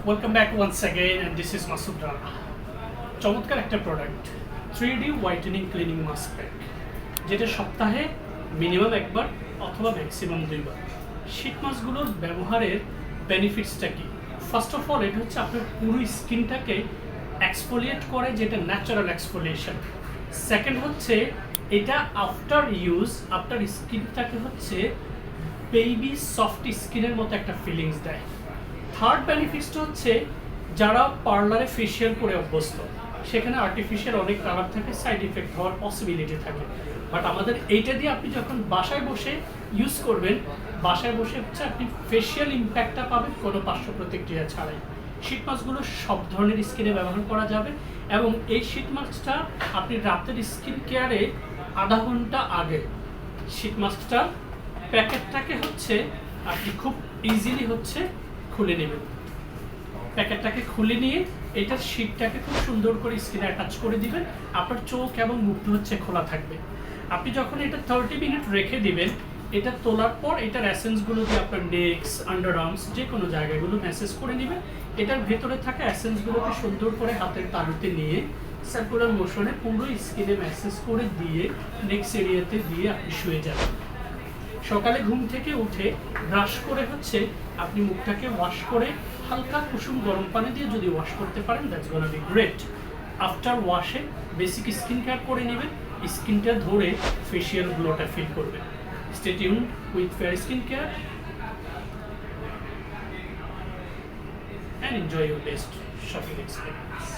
Welcome back once again, and this is Masood Rana. চমৎকার একটা product 3D whitening cleaning mask pack, যেটা সপ্তাহে minimum একবার অথবা ম্যাক্সিমাম 2বার। শীট মাস্কগুলোর ব্যবহারের বেনিফিটসটা কি? ফার্স্ট অফ অল, এটা হচ্ছে আপনার পুরো স্কিনটাকে এক্সফোলিয়েট করে, যেটা ন্যাচারাল এক্সফোলিয়েশন। সেকেন্ড হচ্ছে এটা আফটার ইউজ আপনার স্কিনটাকে হচ্ছে বেবি সফট স্কিনের মতো একটা ফিলিংস দেয়। থার্ড বেনিফিটসটা হচ্ছে যারা পার্লারে ফেশিয়াল করে অভ্যস্ত, সেখানে আর্টিফিশিয়াল অনেক কালার থাকে, সাইড ইফেক্ট হওয়ার পসিবিলিটি থাকে। বাট আমাদের এইটা দিয়ে আপনি যখন বাসায় বসে ইউজ করবেন, বাসায় বসে হচ্ছে আপনি ফেশিয়াল ইম্প্যাক্টটা পাবেন কোনো পার্শ্ব প্রতিক্রিয়া ছাড়াই। শীট মাস্কগুলো সব ধরনের স্কিনে ব্যবহার করা যাবে, এবং এই শীট মাস্কটা আপনি রাতের স্কিন কেয়ারে আধা ঘন্টা আগে শীট মাস্কটা প্যাকেটটাকে হচ্ছে আপনি খুব ইজিলি হচ্ছে খুলে নেবেন। প্যাকেটটাকে খুলে নিয়ে এটার শীটটাকে খুব সুন্দর করে স্কিনে অ্যাটাচ করে দিবেন। আপনার চোখ এবং মুখটা হচ্ছে খোলা থাকবে। আপনি যখন এটা 30 মিনিট রেখে দিবেন, এটা তোলার পর এটার অ্যাসেন্সগুলো দিয়ে আপনার নেক্স, আন্ডার আর্মস যে কোনো জায়গাগুলো ম্যাসেজ করে নেবেন। এটার ভেতরে থাকা অ্যাসেন্সগুলোকে সুন্দর করে হাতের তালুতে নিয়ে সার্কুলার মোশনে পুরো স্কিনে ম্যাসেজ করে দিয়ে নেক্সট এরিয়াতে দিয়ে আপনি শুয়ে যাবেন। সকালে ঘুম থেকে উঠে ব্রাশ করে হচ্ছে আপনি মুখটাকে ওয়াশ করে হালকা কুসুম গরম পানি দিয়ে যদি ওয়াশ করতে পারেন, that's gonna be great. After ওয়াশে বেসিক স্কিন কেয়ার করে নেবেন, স্কিনটা ধরে ফেশিয়াল গ্লোটা ফিল করবেন। Stay tune with fair skin care and enjoy your best shopping experience.